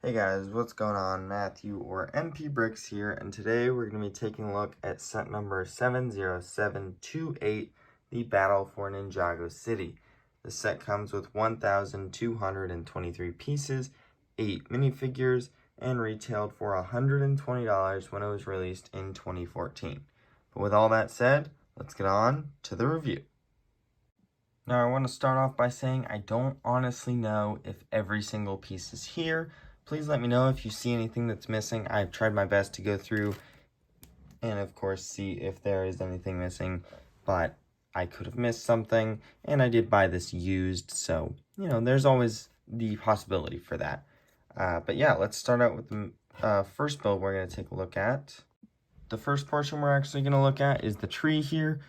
Hey guys, what's going on? Matthew or MP Bricks here, and today we're going to be taking a look at set number 70728, the Battle for Ninjago City. The set comes with 1,223 pieces, 8 minifigures, and retailed for $120 when it was released in 2014. But with all that said, let's get on to the review. Now I want to start off by saying I don't honestly know if every single piece is here. Please let me know if you see anything that's missing. I've tried my best to go through and of course see if there is anything missing, but I could have missed something, and I did buy this used, so you know there's always the possibility for that. But yeah, let's start out with the first build we're going to take a look at. The first portion we're actually going to look at is the tree here.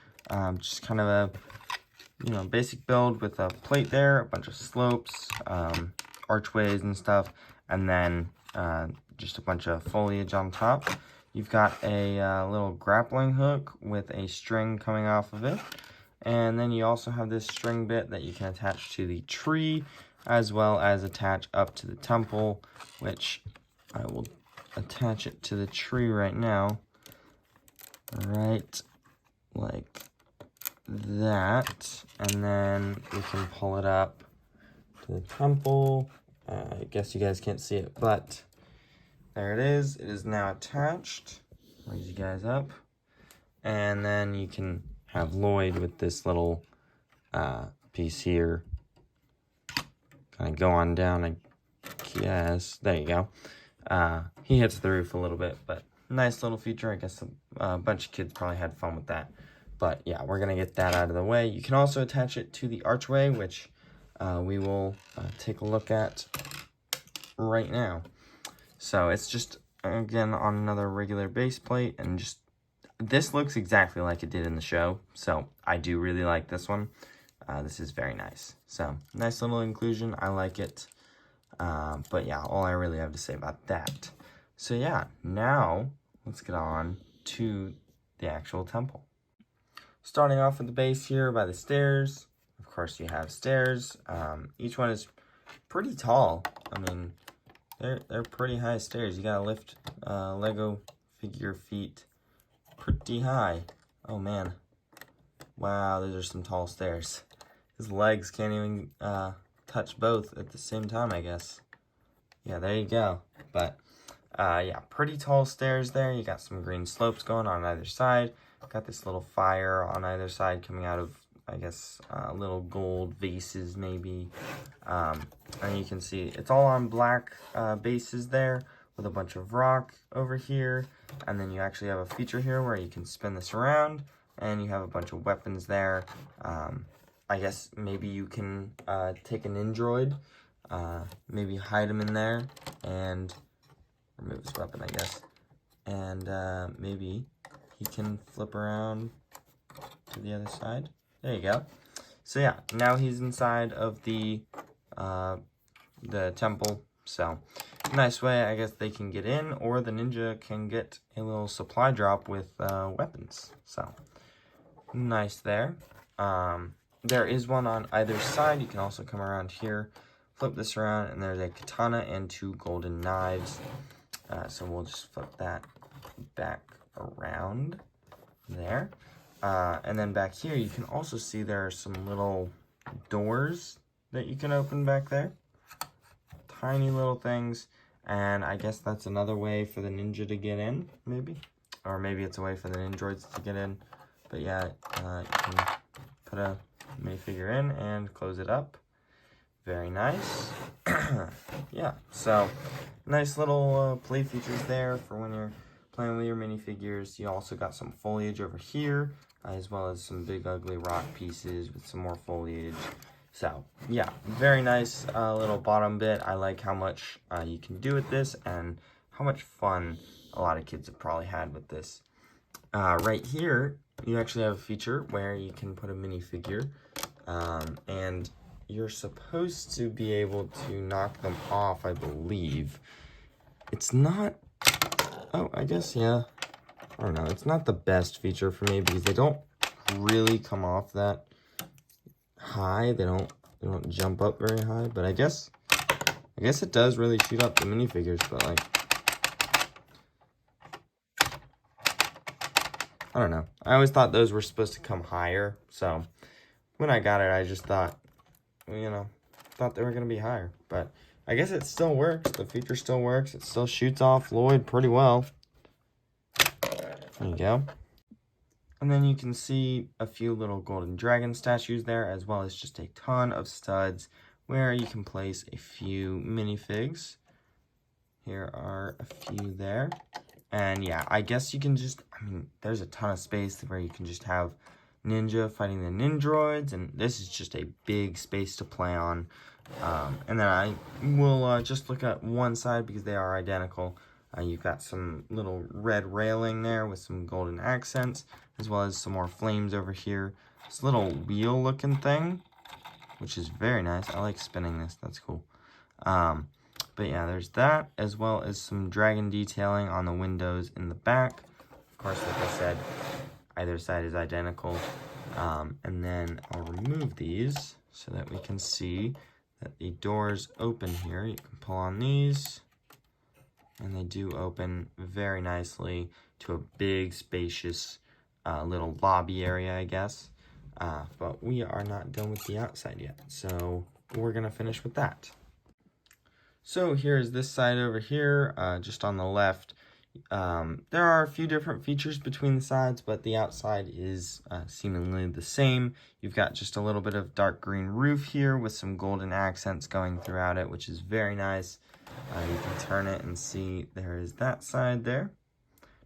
Just kind of a basic build with a plate there, a bunch of slopes, archways and stuff, and then just a bunch of foliage on top. You've got a little grappling hook with a string coming off of it, and then you also have this string bit that you can attach to the tree, as well as attach up to the temple, which I will attach it to the tree right now, right like that, and then we can pull it up to the temple. I guess you guys can't see it, but there it is. It is now attached. Raise you guys up, and then you can have Lloyd with this little piece here. Kind of go on down, I guess. There you go. He hits the roof a little bit, but nice little feature. I guess a bunch of kids probably had fun with that. But yeah, we're going to get that out of the way. You can also attach it to the archway, which we will take a look at right now. So it's just, again, on another regular base plate, and just, this looks exactly like it did in the show. So I do really like this one. This is very nice. So nice little inclusion. I like it. But yeah, all I really have to say about that. So yeah, now let's get on to the actual temple. Starting off with the base here by the stairs. Of course, you have stairs. Each one is pretty tall. I mean, they're pretty high stairs. You gotta lift Lego figure feet pretty high. Oh man, wow, those are some tall stairs. His legs can't even touch both at the same time, I guess. Yeah, there you go. But yeah, pretty tall stairs there. You got some green slopes going on either side. Got this little fire on either side coming out of, I guess, little gold vases maybe. And you can see it's all on black bases there with a bunch of rock over here. And then you actually have a feature here where you can spin this around, and you have a bunch of weapons there. I guess maybe you can take an Ninjroid, maybe hide him in there and remove his weapon, I guess. And maybe he can flip around to the other side. There you go. So yeah, now he's inside of the temple. So nice way, I guess they can get in, or the ninja can get a little supply drop with weapons. So nice there. There is one on either side. You can also come around here, flip this around, and there's a katana and 2 golden knives. So we'll just flip that back around there. And then back here, you can also see there are some little doors that you can open back there. Tiny little things. And I guess that's another way for the ninja to get in, maybe. Or maybe it's a way for the Ninjroids to get in. But yeah, you can put a minifigure in and close it up. Very nice. Yeah, so nice little play features there for when you're playing with your minifigures. You also got some foliage over here, as well as some big ugly rock pieces with some more foliage. So yeah, very nice little bottom bit. I like how much you can do with this, and how much fun a lot of kids have probably had with this. Right here, you actually have a feature where you can put a minifigure, and you're supposed to be able to knock them off, I believe. It's not, oh, I guess, yeah. I don't know, it's not the best feature for me because they don't really come off that high. They don't jump up very high, but I guess I guess it does really shoot up the minifigures, but like, I don't know. I always thought those were supposed to come higher, so when I got it, I just thought, you know, thought they were going to be higher. But I guess it still works. The feature still works. It still shoots off Lloyd pretty well. There you go. And then you can see a few little golden dragon statues there, as well as just a ton of studs where you can place a few minifigs. Here are a few there. And yeah, I guess you can just, I mean, there's a ton of space where you can just have Ninja fighting the Ninjroids, and this is just a big space to play on. And then I will just look at one side because they are identical. You've got some little red railing there with some golden accents, as well as some more flames over here. This little wheel looking thing, which is very nice. I like spinning this, that's cool. But yeah, there's that, as well as some dragon detailing on the windows in the back. Of course, like I said, either side is identical. And then I'll remove these so that we can see that the doors open here. You can pull on these, and they do open very nicely to a big, spacious little lobby area, I guess. But we are not done with the outside yet, so we're gonna finish with that. So here's this side over here, just on the left. There are a few different features between the sides, but the outside is seemingly the same. You've got just a little bit of dark green roof here with some golden accents going throughout it, which is very nice. You can turn it and see there is that side there.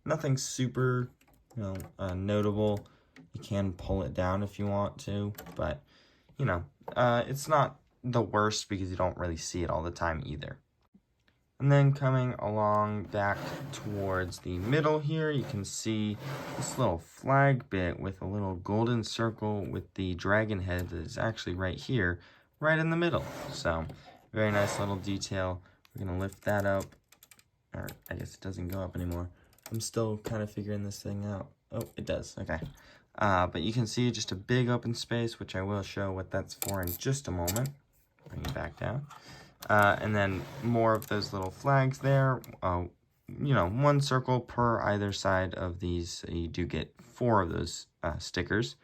Nothing super, notable. You can pull it down if you want to, but, it's not the worst because you don't really see it all the time either. And then coming along back towards the middle here, you can see this little flag bit with a little golden circle with the dragon head that is actually right here, right in the middle. So, very nice little detail. We're going to lift that up, or I guess it doesn't go up anymore. I'm still kind of figuring this thing out. Oh, it does, okay. But you can see just a big open space, which I will show what that's for in just a moment. Bring it back down. And then more of those little flags there. One circle per either side of these. You do get 4 of those stickers,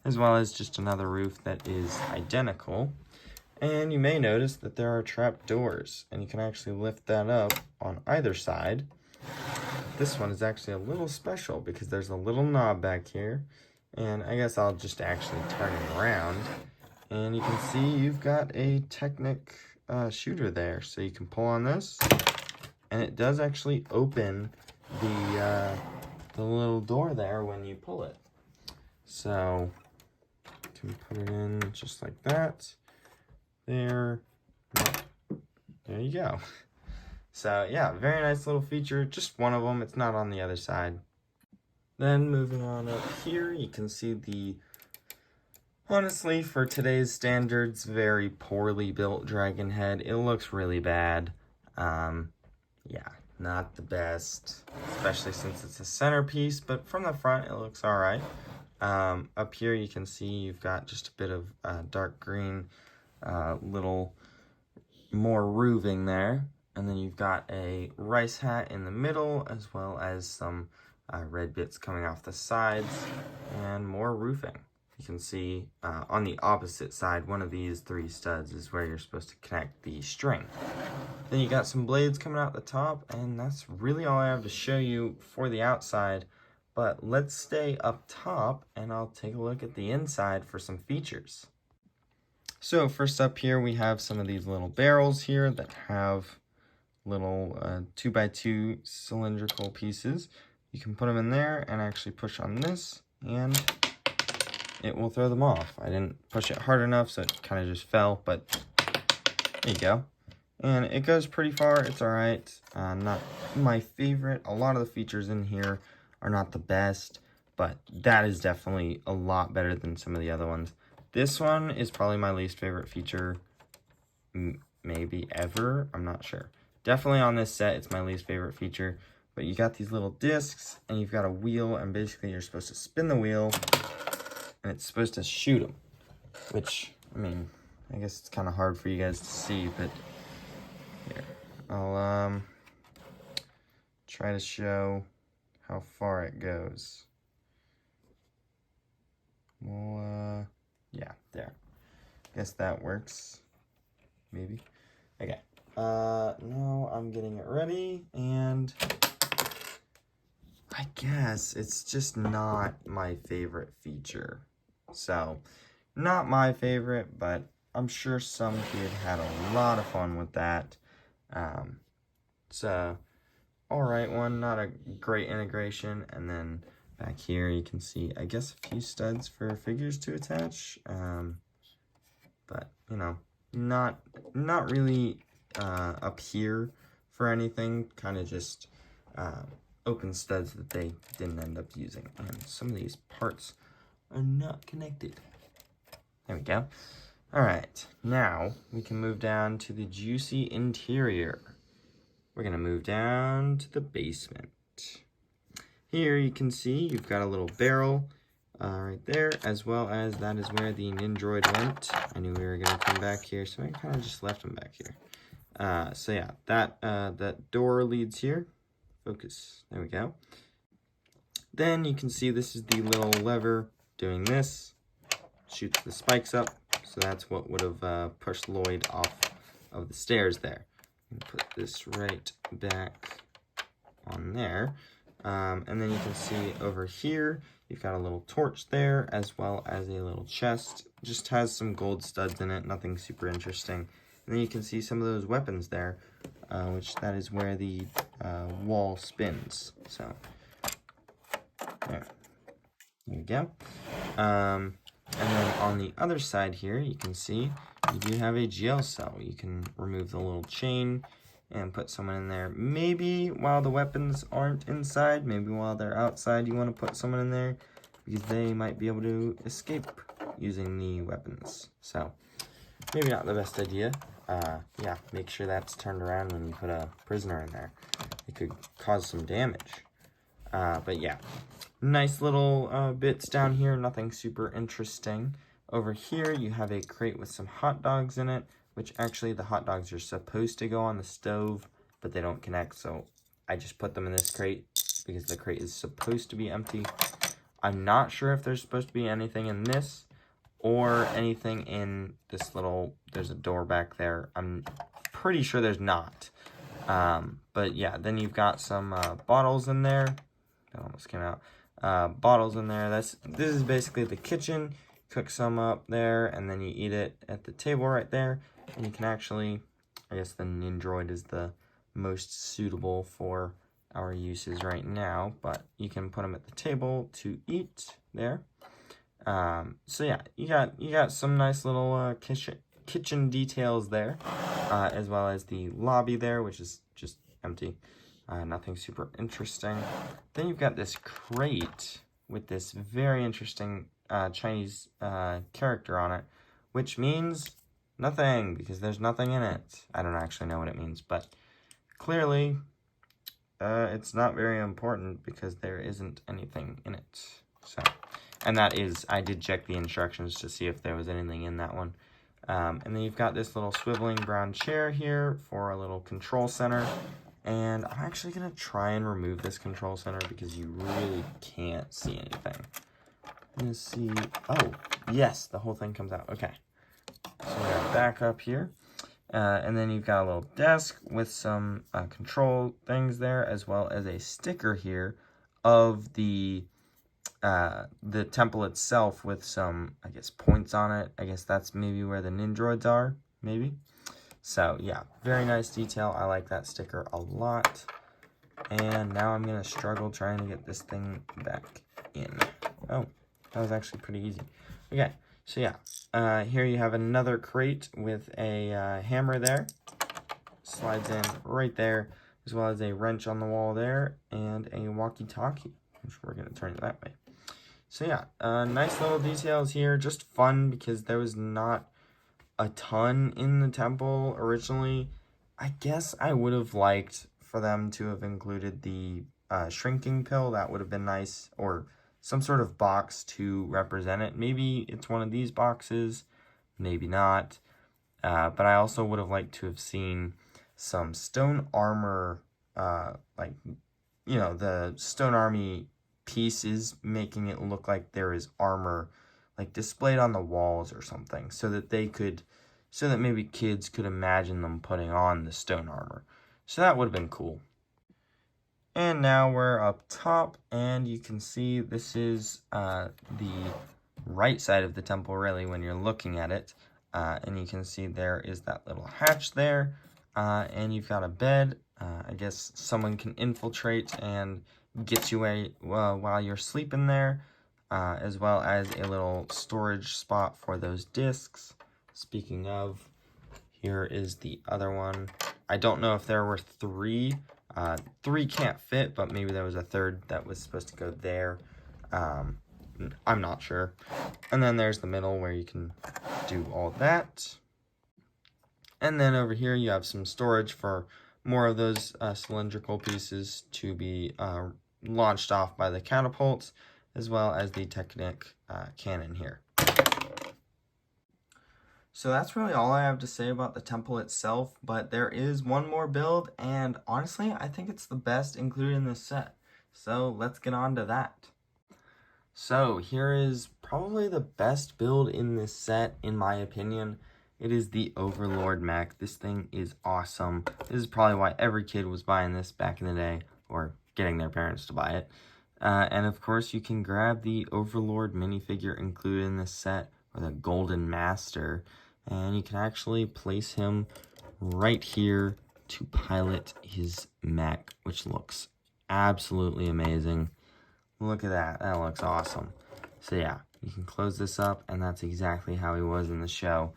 as well as just another roof that is identical. And you may notice that there are trap doors, and you can actually lift that up on either side. This one is actually a little special because there's a little knob back here, and I guess I'll just actually turn it around. And you can see you've got a Technic shooter there, so you can pull on this, and it does actually open the little door there when you pull it. So you can put it in just like that. There you go. So yeah, very nice little feature. Just one of them. It's not on the other side. Then moving on up here, you can see the, honestly, for today's standards, very poorly built dragon head. It looks really bad. Yeah, not the best, especially since it's a centerpiece, but from the front, it looks all right. Up here, you can see you've got just a bit of dark green, little more roofing there. And then you've got a rice hat in the middle, as well as some red bits coming off the sides, and more roofing. You can see on the opposite side, one of these 3 studs is where you're supposed to connect the string. Then you got some blades coming out the top, and that's really all I have to show you for the outside. But let's stay up top, and I'll take a look at the inside for some features. So first up here, we have some of these little barrels here that have little 2x2 cylindrical pieces. You can put them in there and actually push on this, and it will throw them off. I didn't push it hard enough, so it kind of just fell, but there you go. And it goes pretty far. It's all right. Not my favorite. A lot of the features in here are not the best, but that is definitely a lot better than some of the other ones. This one is probably my least favorite feature, maybe ever. I'm not sure. Definitely on this set, it's my least favorite feature. But you got these little discs, and you've got a wheel, and basically you're supposed to spin the wheel, and it's supposed to shoot them. Which, I mean, I guess it's kind of hard for you guys to see, but I'll try to show how far it goes. Well, yeah, there. Guess that works. Maybe. Okay. Now I'm getting it ready, and I guess it's just not my favorite feature. So, not my favorite, but I'm sure some kid had a lot of fun with that. It's a alright one, not a great integration. And then back here you can see, I guess, a few studs for figures to attach. But, you know, not really up here for anything. Kind of just open studs that they didn't end up using. And some of these parts are not connected. There we go. Alright, now we can move down to the juicy interior. We're going to move down to the basement. Here you can see you've got a little barrel right there, as well as that is where the Ninjroid went. I knew we were going to come back here, so I kind of just left him back here. So yeah, that door leads here. Focus. There we go. Then you can see this is the little lever doing this. Shoots the spikes up. So that's what would have pushed Lloyd off of the stairs there. Put this right back on there. And then you can see over here, you've got a little torch there, as well as a little chest. Just has some gold studs in it, nothing super interesting. And then you can see some of those weapons there, which that is where the wall spins. So, there you go. And then on the other side here, you can see you do have a jail cell. You can remove the little chain and put someone in there. Maybe while the weapons aren't inside, maybe while they're outside, you want to put someone in there because they might be able to escape using the weapons. So, maybe not the best idea. Yeah, make sure that's turned around when you put a prisoner in there. It could cause some damage. But yeah, nice little bits down here, nothing super interesting. Over here, you have a crate with some hot dogs in it, which actually the hot dogs are supposed to go on the stove, but they don't connect, so I just put them in this crate because the crate is supposed to be empty. I'm not sure if there's supposed to be anything in this or anything in this little, there's a door back there. I'm pretty sure there's not. But yeah, then you've got some bottles in there. That almost came out. Bottles in there. This is basically the kitchen. Cook some up there, and then you eat it at the table right there. And you can actually, I guess the Ninjroid is the most suitable for our uses right now, but you can put them at the table to eat there. So yeah, you got some nice little kitchen details there, as well as the lobby there, which is just empty. Nothing super interesting. Then you've got this crate with this very interesting Chinese character on it, which means nothing, because there's nothing in it. I don't actually know what it means, but clearly it's not very important because there isn't anything in it. So, and that is, I did check the instructions to see if there was anything in that one. And then you've got this little swiveling brown chair here for a little control center. And I'm actually going to try and remove this control center because you really can't see anything. I'm going to see, oh, yes, the whole thing comes out. Okay, so we got back up here. And then you've got a little desk with some control things there, as well as a sticker here of the temple itself with some, I guess, points on it. I guess that's maybe where the Ninjroids are, maybe. So, yeah, very nice detail. I like that sticker a lot. And now I'm going to struggle trying to get this thing back in. Oh, that was actually pretty easy. Okay, so yeah, here you have another crate with a hammer there. Slides in right there, as well as a wrench on the wall there, and a walkie-talkie, which we're going to turn it that way. So yeah, nice little details here. Just fun because there was not a ton in the temple originally. I guess I would have liked for them to have included the shrinking pill. That would have been nice, or some sort of box to represent it. Maybe it's one of these boxes, maybe not. But I also would have liked to have seen some stone armor, like, the stone army pieces, making it look like there is armor, like, displayed on the walls or something, so that maybe kids could imagine them putting on the stone armor. So that would have been cool. And now we're up top, and you can see this is the right side of the temple, really, when you're looking at it. And you can see there is that little hatch there, and you've got a bed. I guess someone can infiltrate and get you while you're sleeping there, as well as a little storage spot for those discs. Speaking of, here is the other one. I don't know if there were three. Three can't fit, but maybe there was a third that was supposed to go there. I'm not sure. And then there's the middle where you can do all that. And then over here you have some storage for more of those cylindrical pieces to be launched off by the catapults, as well as the Technic cannon here. So that's really all I have to say about the temple itself, but there is one more build, and honestly, I think it's the best included in this set. So let's get on to that. So here is probably the best build in this set, in my opinion. It is the Overlord mech. This thing is awesome. This is probably why every kid was buying this back in the day, or getting their parents to buy it. And of course, you can grab the Overlord minifigure included in this set, or the Golden Master, and you can actually place him right here to pilot his mech, which looks absolutely amazing. Look at that. That looks awesome. So yeah, you can close this up, and that's exactly how he was in the show.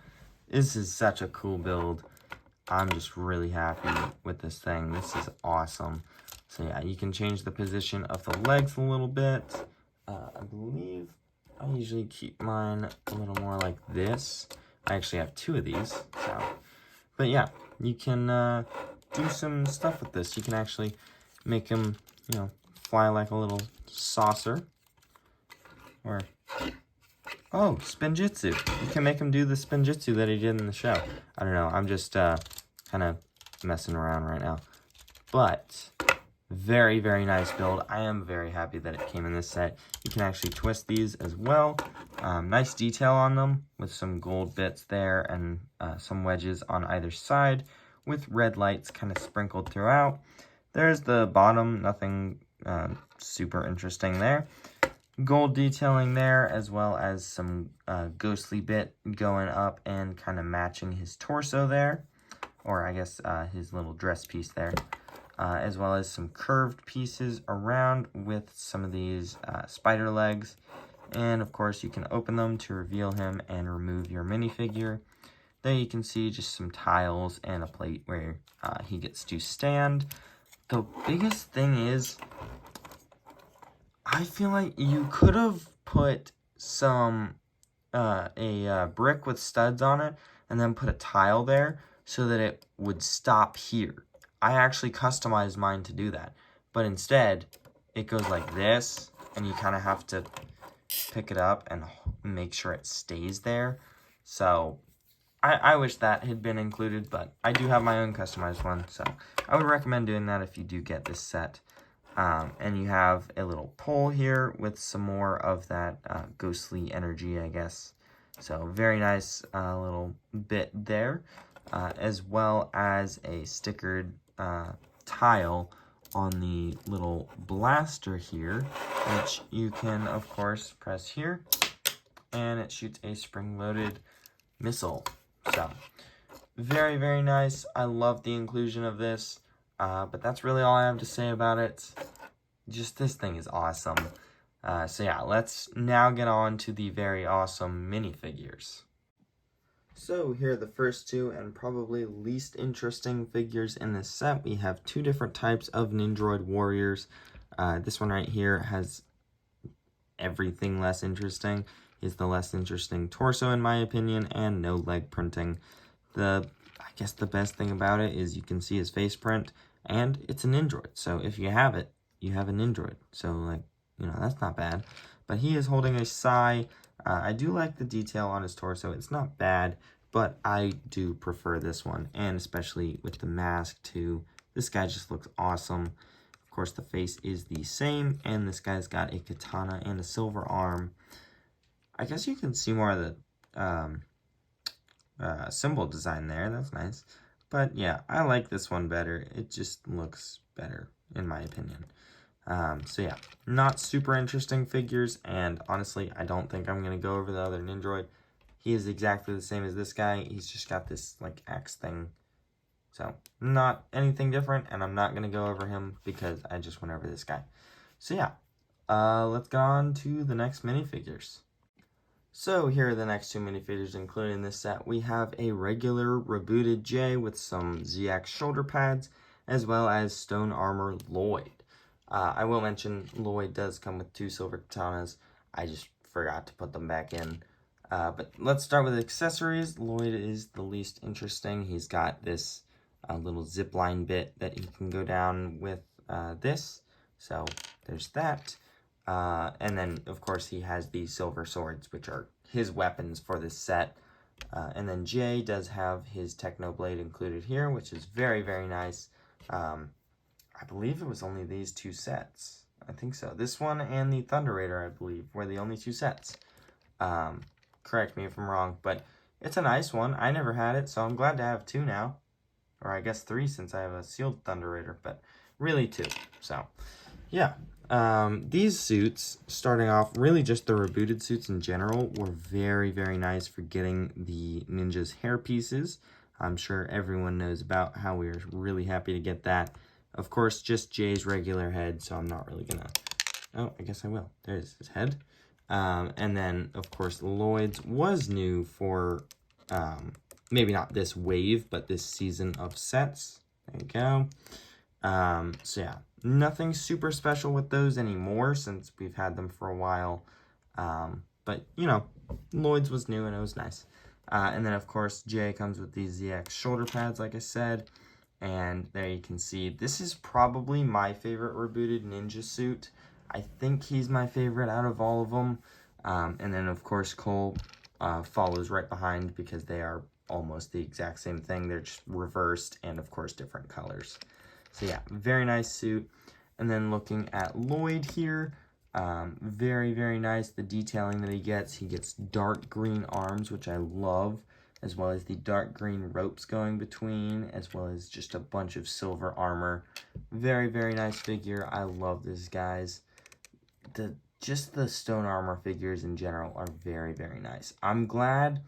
This is such a cool build. I'm just really happy with this thing. This is awesome. So yeah, you can change the position of the legs a little bit. I believe I usually keep mine a little more like this. I actually have two of these. But yeah, you can do some stuff with this. You can actually make him, fly like a little saucer. Or, oh, spinjitzu. You can make him do the spinjitzu that he did in the show. I don't know. I'm just kind of messing around right now. But very, very nice build. I am very happy that it came in this set. You can actually twist these as well. Nice detail on them with some gold bits there and some wedges on either side with red lights kind of sprinkled throughout. There's the bottom, nothing super interesting there. Gold detailing there, as well as some ghostly bit going up and kind of matching his torso there, or I guess his little dress piece there, as well as some curved pieces around with some of these spider legs. And of course you can open them to reveal him and remove your minifigure. There you can see just some tiles and a plate where he gets to stand. The biggest thing is, I feel like you could have put some, a brick with studs on it and then put a tile there so that it would stop here. I actually customized mine to do that, but instead it goes like this, and you kind of have to pick it up and make sure it stays there. So I wish that had been included, but I do have my own customized one, so I would recommend doing that if you do get this set. And you have a little pole here with some more of that ghostly energy, I guess. So very nice little bit there, as well as a stickered tile on the little blaster here, which you can, of course, press here, and it shoots a spring-loaded missile. So, very, very nice. I love the inclusion of this, but that's really all I have to say about it. Just this thing is awesome. So yeah, let's now get on to the very awesome minifigures. So here are the first two and probably least interesting figures in this set. We have two different types of Ninjroid warriors. This one right here has everything less interesting. Is the less interesting torso in my opinion, and no leg printing. I guess the best thing about it is you can see his face print, and it's a Ninjroid. So if you have it, you have a Ninjroid. So like, that's not bad. But he is holding a sai. I do like the detail on his torso. It's not bad, but I do prefer this one, and especially with the mask too. This guy just looks awesome. Of course, the face is the same, and this guy's got a katana and a silver arm. I guess you can see more of the symbol design there. That's nice. But yeah, I like this one better. It just looks better, in my opinion. So yeah, not super interesting figures, and honestly, I don't think I'm going to go over the other Ninjroid. He is exactly the same as this guy. He's just got this, like, axe thing. So, not anything different, and I'm not going to go over him because I just went over this guy. So yeah, let's go on to the next minifigures. So here are the next two minifigures included in this set. We have a regular rebooted Jay with some ZX shoulder pads, as well as stone armor Lloyd. I will mention Lloyd does come with 2 silver katanas. I just forgot to put them back in. But let's start with accessories. Lloyd is the least interesting. He's got this little zipline bit that he can go down with this. So there's that. And then, of course, he has the silver swords, which are his weapons for this set. And then Jay does have his Technoblade included here, which is very, very nice. I believe it was only these 2 sets. I think so. This one and the Thunder Raider, I believe, were the only 2 sets. Correct me if I'm wrong, but it's a nice one. I never had it, so I'm glad to have 2 now. Or I guess 3 since I have a sealed Thunder Raider, but really 2. So, yeah. These suits, starting off, really just the rebooted suits in general, were very, very nice for getting the ninja's hair pieces. I'm sure everyone knows about how we were really happy to get that. Of course, just Jay's regular head, so I'm not really gonna... Oh, I guess I will. There's his head. And then, of course, Lloyd's was new for, maybe not this wave, but this season of sets. There you go. So yeah, nothing super special with those anymore since we've had them for a while. But, you know, Lloyd's was new and it was nice. And then, of course, Jay comes with these ZX shoulder pads, like I said. And there you can see, this is probably my favorite rebooted ninja suit. I think he's my favorite out of all of them. And then, of course, Cole follows right behind because they are almost the exact same thing. They're just reversed and, of course, different colors. So, yeah, very nice suit. And then looking at Lloyd here, very, very nice. The detailing that he gets dark green arms, which I love, as well as the dark green ropes going between, as well as just a bunch of silver armor. Very, very nice figure. I love this, guys. Just the stone armor figures in general are very, very nice. I'm glad,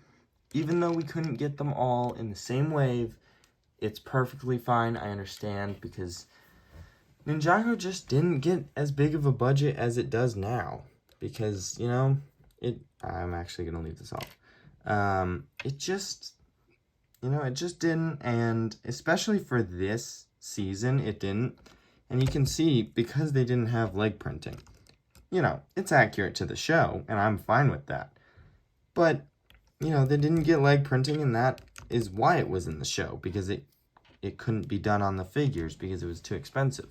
even though we couldn't get them all in the same wave, it's perfectly fine. I understand, because Ninjago just didn't get as big of a budget as it does now. Because, you know, I'm actually going to leave this off. It just didn't, and especially for this season, it didn't. And you can see, because they didn't have leg printing, you know, it's accurate to the show, and I'm fine with that. But, you know, they didn't get leg printing, and that is why it was in the show, because it couldn't be done on the figures because it was too expensive.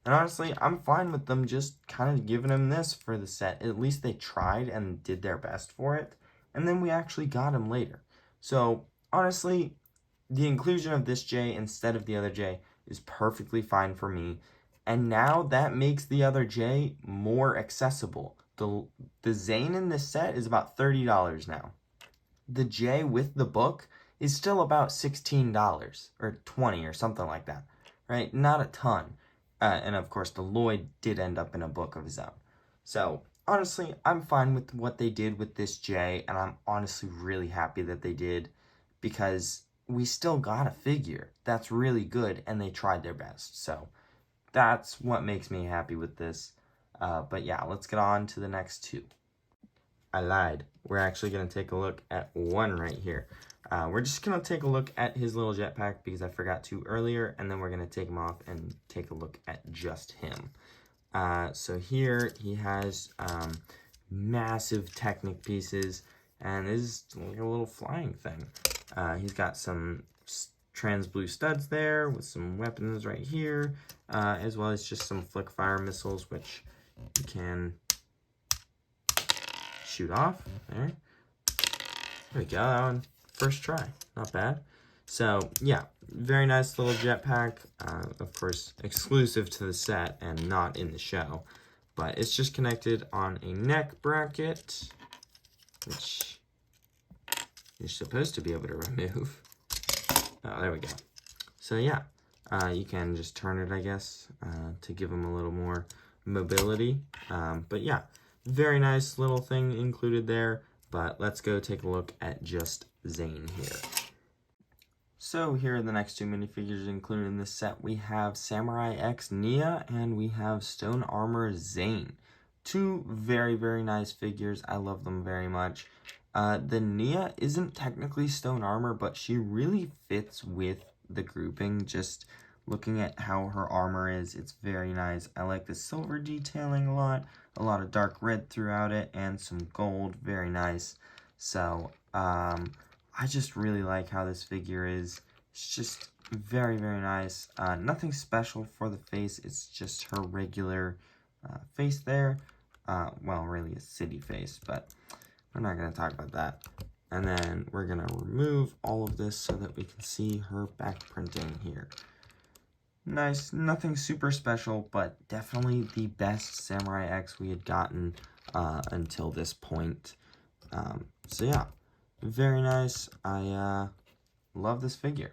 And honestly, I'm fine with them just kind of giving them this for the set. At least they tried and did their best for it. And then we actually got him later. So, honestly, the inclusion of this Jay instead of the other Jay is perfectly fine for me. And now that makes the other Jay more accessible. The Zane in this set is about $30 now. The Jay with the book is still about $16 or $20 or something like that, right? Not a ton. And of course, the Lloyd did end up in a book of his own. So, honestly, I'm fine with what they did with this Jay, and I'm honestly really happy that they did, because we still got a figure that's really good, and they tried their best. So, that's what makes me happy with this. But yeah, let's get on to the next 2. I lied. We're actually going to take a look at one right here. We're just going to take a look at his little jetpack because I forgot to earlier, and then we're going to take him off and take a look at just him. So here he has massive Technic pieces, and this is like a little flying thing. He's got some trans blue studs there with some weapons right here, as well as just some flick fire missiles, which you can shoot off. There we go. That one first try. Not bad. So, yeah, very nice little jetpack. Of course, exclusive to the set and not in the show. But it's just connected on a neck bracket, which you're supposed to be able to remove. Oh, there we go. So, yeah, you can just turn it, I guess, to give them a little more mobility. But, yeah, very nice little thing included there. But let's go take a look at just Zane here. So here are the next two minifigures included in this set. We have Samurai X Nia and we have Stone Armor Zane. Two very, very nice figures. I love them very much. The Nia isn't technically stone armor, but she really fits with the grouping. Just looking at how her armor is, it's very nice. I like the silver detailing a lot of dark red throughout it, and some gold. Very nice. So, I just really like how this figure is. It's just very, very nice. Nothing special for the face. It's just her regular face there. Well, really a city face, but we're not going to talk about that. And then we're going to remove all of this so that we can see her back printing here. Nice, nothing super special, but definitely the best Samurai X we had gotten until this point. So yeah, very nice. I love this figure.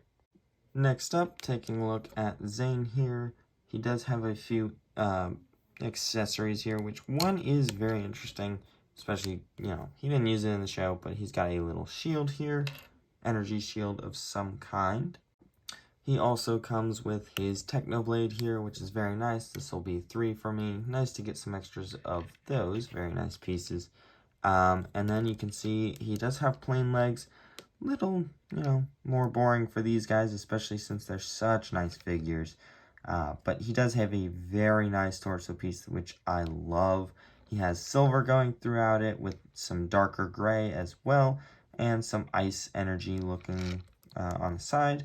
Next up, taking a look at Zane here. He does have a few accessories here, which one is very interesting. Especially, you know, he didn't use it in the show, but he's got a little shield here. Energy shield of some kind. He also comes with his Technoblade here, which is very nice. This will be 3 for me. Nice to get some extras of those. Very nice pieces. And then you can see he does have plain legs. Little, you know, more boring for these guys, especially since they're such nice figures. But he does have a very nice torso piece, which I love. He has silver going throughout it with some darker gray as well, and some ice energy looking on the side,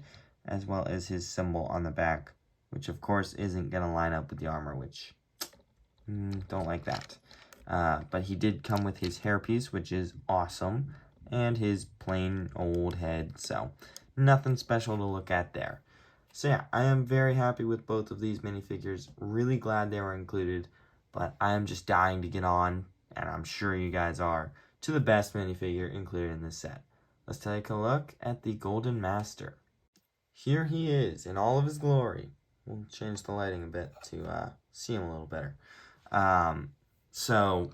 as well as his symbol on the back, which of course isn't going to line up with the armor, which don't like that. But he did come with his hairpiece, which is awesome, and his plain old head, so nothing special to look at there. So yeah, I am very happy with both of these minifigures. Really glad they were included. But I am just dying to get on, and I'm sure you guys are, to the best minifigure included in this set. Let's take a look at the Golden Master. Here he is in all of his glory. We'll change the lighting a bit to see him a little better. So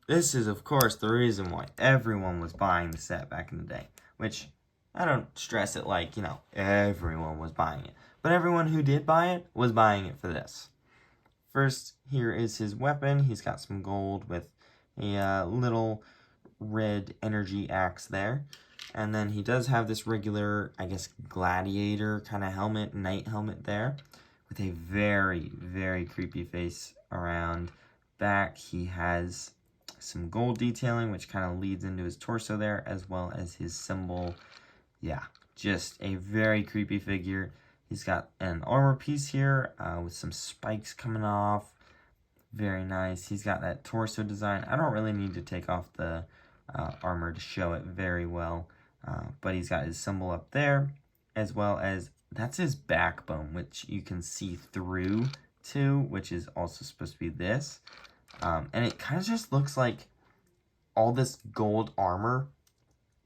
this is, of course, the reason why everyone was buying the set back in the day. Which, I don't stress it like, you know, everyone was buying it. But everyone who did buy it was buying it for this. First, here is his weapon. He's got some gold with a little red energy axe there. And then he does have this regular, I guess, gladiator kind of helmet, knight helmet there. With a very, very creepy face around back. He has some gold detailing, which kind of leads into his torso there, as well as his symbol. Yeah, just a very creepy figure. He's got an armor piece here with some spikes coming off. Very nice. He's got that torso design. I don't really need to take off the armor to show it very well. But he's got his symbol up there, as well as that's his backbone, which you can see through to, which is also supposed to be this. And it kind of just looks like all this gold armor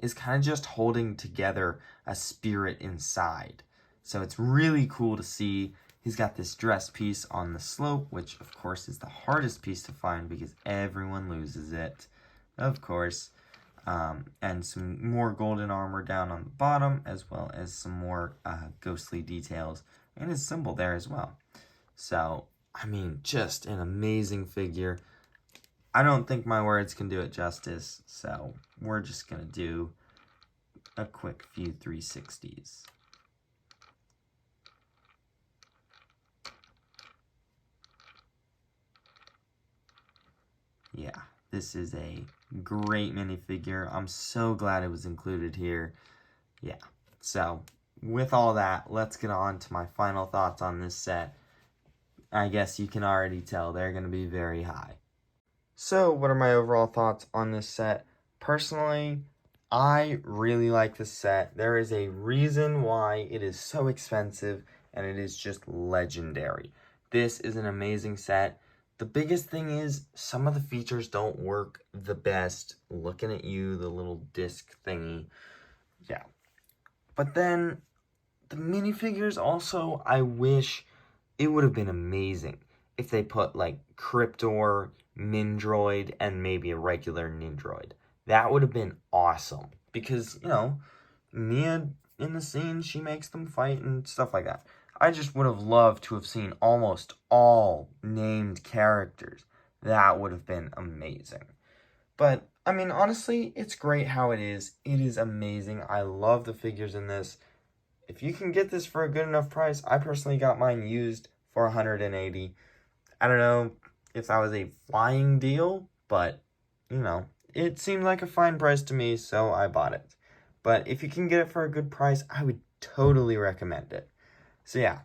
is kind of just holding together a spirit inside. So it's really cool to see. He's got this dress piece on the slope, which of course is the hardest piece to find because everyone loses it, of course. And some more golden armor down on the bottom, as well as some more ghostly details, and his symbol there as well. So, I mean, just an amazing figure. I don't think my words can do it justice, so we're just going to do a quick few 360s. Yeah, this is a great minifigure. I'm so glad it was included here. Yeah, so with all that, let's get on to my final thoughts on this set. I guess you can already tell they're going to be very high. So what are my overall thoughts on this set? Personally, I really like this set. There is a reason why it is so expensive, and it is just legendary. This is an amazing set. The biggest thing is some of the features don't work the best. Looking at you, the little disc thingy. Yeah. But then the minifigures also, I wish it would have been amazing if they put like Cryptor, Mindroid, and maybe a regular Nindroid. That would have been awesome because, you know, Mia in the scene, she makes them fight and stuff like that. I just would have loved to have seen almost all named characters. That would have been amazing. But, I mean, honestly, it's great how it is. It is amazing. I love the figures in this. If you can get this for a good enough price, I personally got mine used for 180. I don't know if that was a flying deal, but, you know, it seemed like a fine price to me, so I bought it. But if you can get it for a good price, I would totally recommend it. So yeah,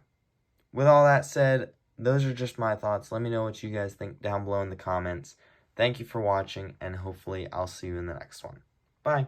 with all that said, those are just my thoughts. Let me know what you guys think down below in the comments. Thank you for watching, and hopefully I'll see you in the next one. Bye.